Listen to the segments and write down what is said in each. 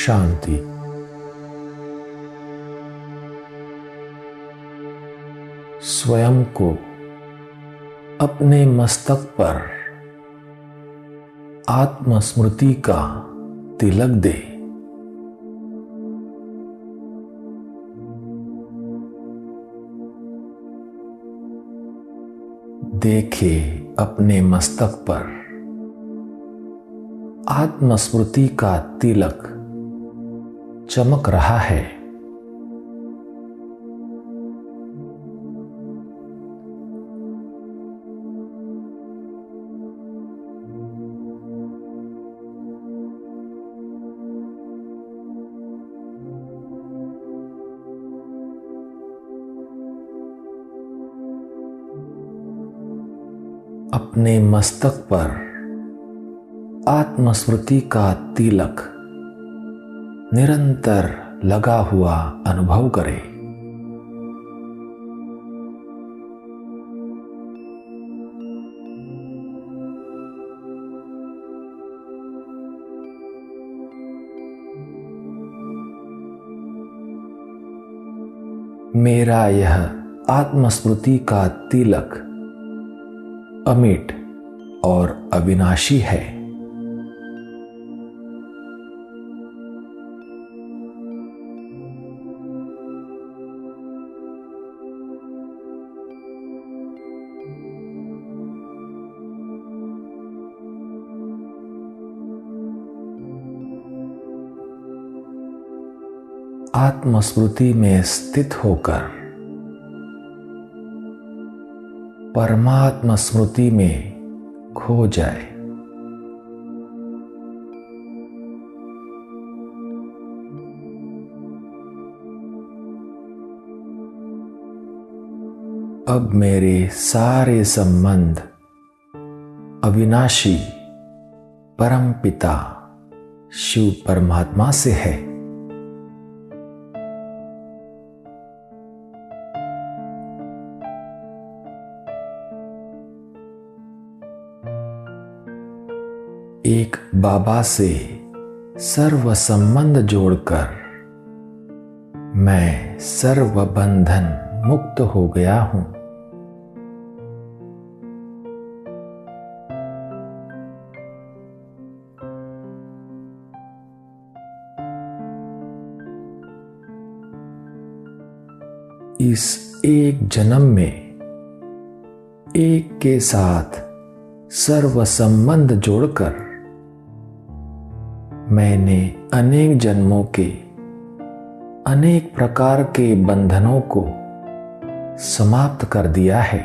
शांति। स्वयं को अपने मस्तक पर आत्मस्मृति का तिलक दे। देखे अपने मस्तक पर आत्मस्मृति का तिलक चमक रहा है। अपने मस्तक पर आत्मस्मृति का तिलक निरंतर लगा हुआ अनुभव करें। मेरा यह आत्मस्मृति का तिलक अमिट और अविनाशी है। आत्मस्मृति में स्थित होकर परमात्मा स्मृति में खो जाए। अब मेरे सारे संबंध अविनाशी परमपिता शिव परमात्मा से है। एक बाबा से सर्व संबंध जोड़कर मैं सर्व बंधन मुक्त हो गया हूं। इस एक जन्म में एक के साथ सर्व संबंध जोड़कर मैंने अनेक जन्मों के अनेक प्रकार के बंधनों को समाप्त कर दिया है।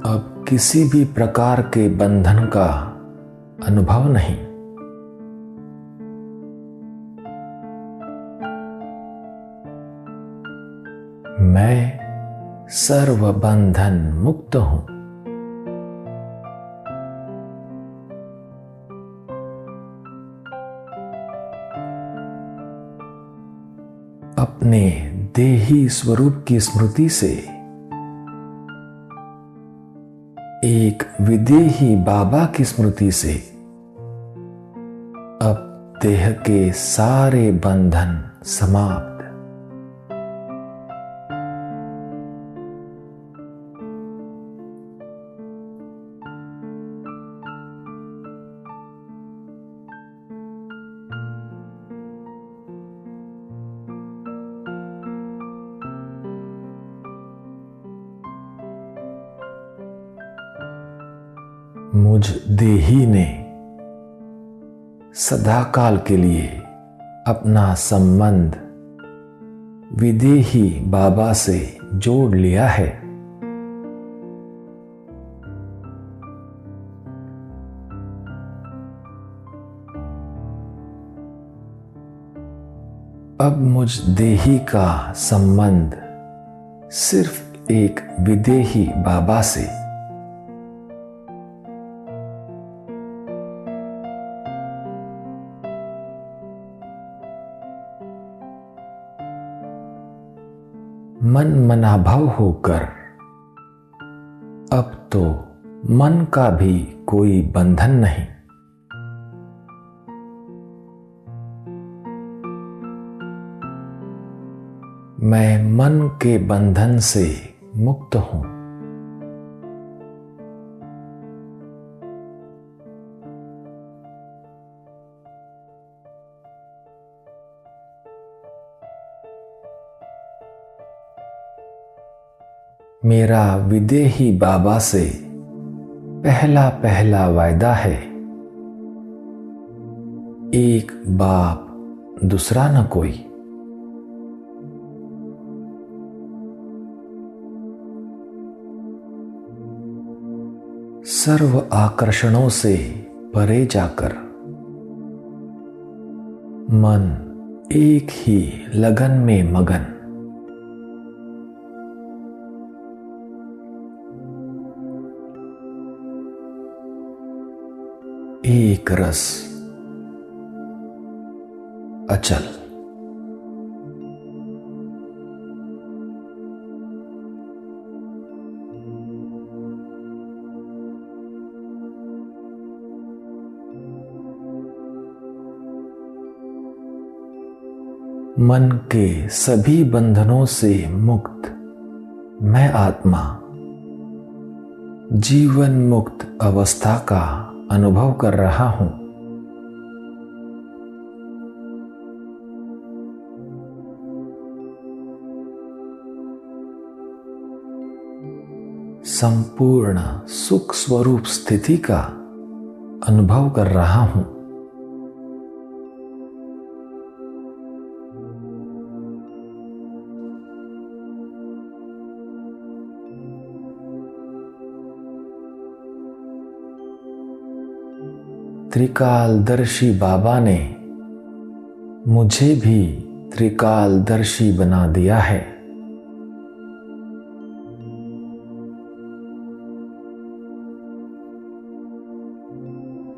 अब किसी भी प्रकार के बंधन का अनुभव नहीं। मैं सर्व बंधन मुक्त हूं। अपने देही स्वरूप की स्मृति से एक विदेही बाबा की स्मृति से अब देह के सारे बंधन समाप्त। मुझ देही ने सदाकाल के लिए अपना संबंध विदेही बाबा से जोड़ लिया है। अब मुझ देही का संबंध सिर्फ एक विदेही बाबा से मन मनाभव होकर अब तो मन का भी कोई बंधन नहीं। मैं मन के बंधन से मुक्त हूं। मेरा विदेही बाबा से पहला पहला वायदा है, एक बाप दूसरा न कोई। सर्व आकर्षणों से परे जाकर मन एक ही लगन में मगन। एक रस अचल। मन के सभी बंधनों से मुक्त मैं आत्मा जीवन मुक्त अवस्था का अनुभव कर रहा हूं। संपूर्ण सुख स्वरूप स्थिति का अनुभव कर रहा हूं। त्रिकालदर्शी बाबा ने मुझे भी त्रिकालदर्शी बना दिया है।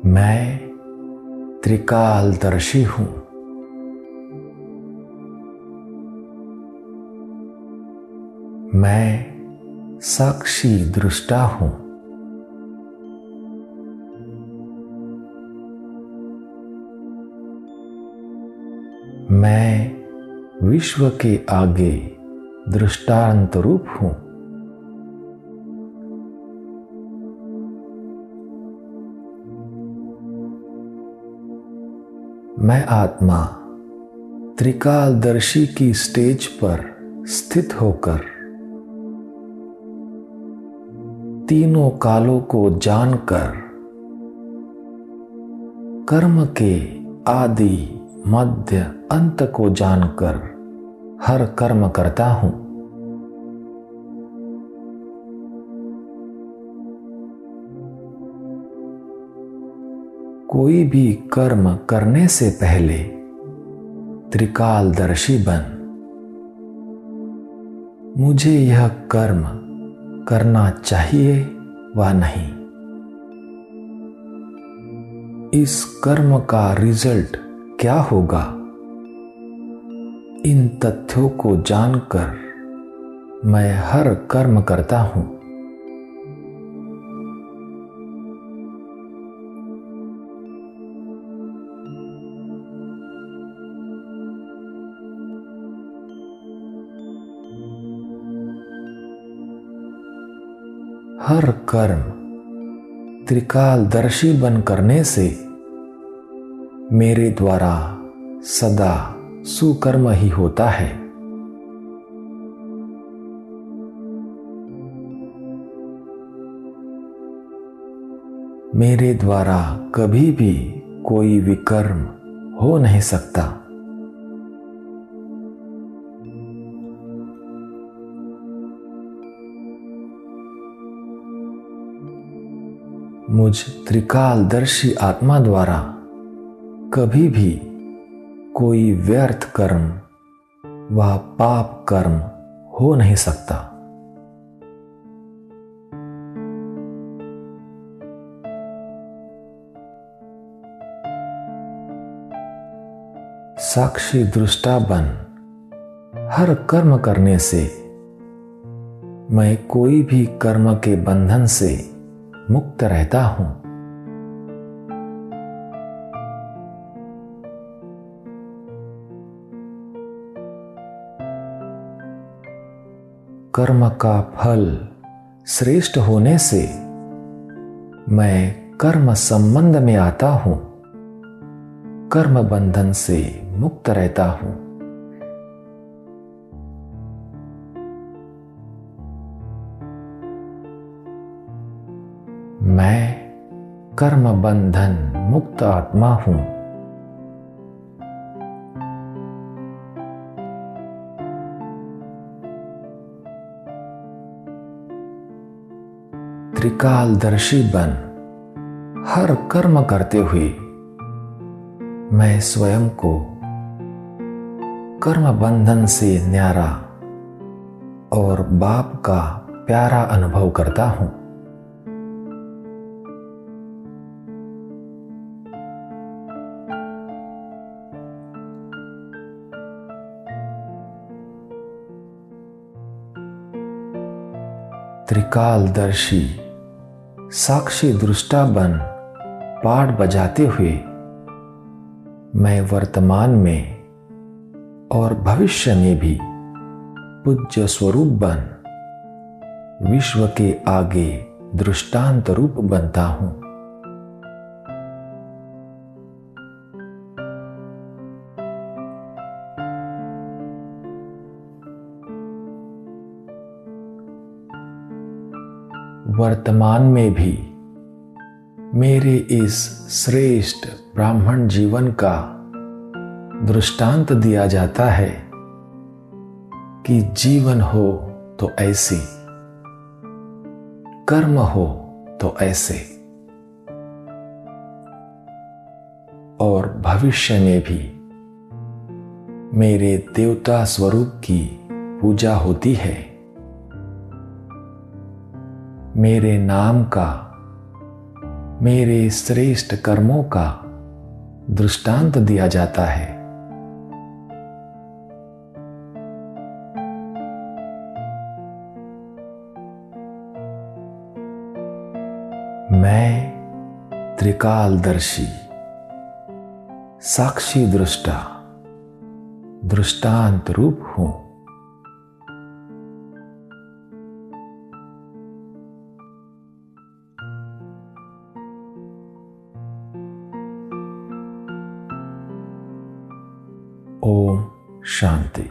मैं त्रिकालदर्शी हूं। मैं साक्षी दृष्टा हूं। मैं विश्व के आगे दृष्टांत रूप हूं। मैं आत्मा त्रिकालदर्शी की स्टेज पर स्थित होकर तीनों कालों को जानकर कर्म के आदि मध्य अंत को जानकर हर कर्म करता हूं। कोई भी कर्म करने से पहले त्रिकालदर्शी बन मुझे यह कर्म करना चाहिए व नहीं, इस कर्म का रिजल्ट क्या होगा, इन तथ्यों को जानकर मैं हर कर्म करता हूं। हर कर्म त्रिकालदर्शी बन करने से मेरे द्वारा सदा सुकर्म ही होता है। मेरे द्वारा कभी भी कोई विकर्म हो नहीं सकता। मुझ त्रिकालदर्शी आत्मा द्वारा कभी भी कोई व्यर्थ कर्म व पाप कर्म हो नहीं सकता। साक्षी दृष्टा बन हर कर्म करने से मैं कोई भी कर्म के बंधन से मुक्त रहता हूं। कर्म का फल श्रेष्ठ होने से मैं कर्म संबंध में आता हूं, कर्म बंधन से मुक्त रहता हूं। मैं कर्म बंधन मुक्त आत्मा हूं। त्रिकालदर्शी बन हर कर्म करते हुए मैं स्वयं को कर्म बंधन से न्यारा और बाप का प्यारा अनुभव करता हूं। त्रिकालदर्शी साक्षी दृष्टा बन पाठ बजाते हुए मैं वर्तमान में और भविष्य में भी पूज्य स्वरूप बन विश्व के आगे दृष्टांत रूप बनता हूं। वर्तमान में भी मेरे इस श्रेष्ठ ब्राह्मण जीवन का दृष्टांत दिया जाता है कि जीवन हो तो ऐसे, कर्म हो तो ऐसे, और भविष्य में भी मेरे देवता स्वरूप की पूजा होती है। मेरे नाम का, मेरे श्रेष्ठ कर्मों का दृष्टांत दिया जाता है। मैं त्रिकालदर्शी साक्षी दृष्टा दृष्टांत रूप हूं। ओम शांति।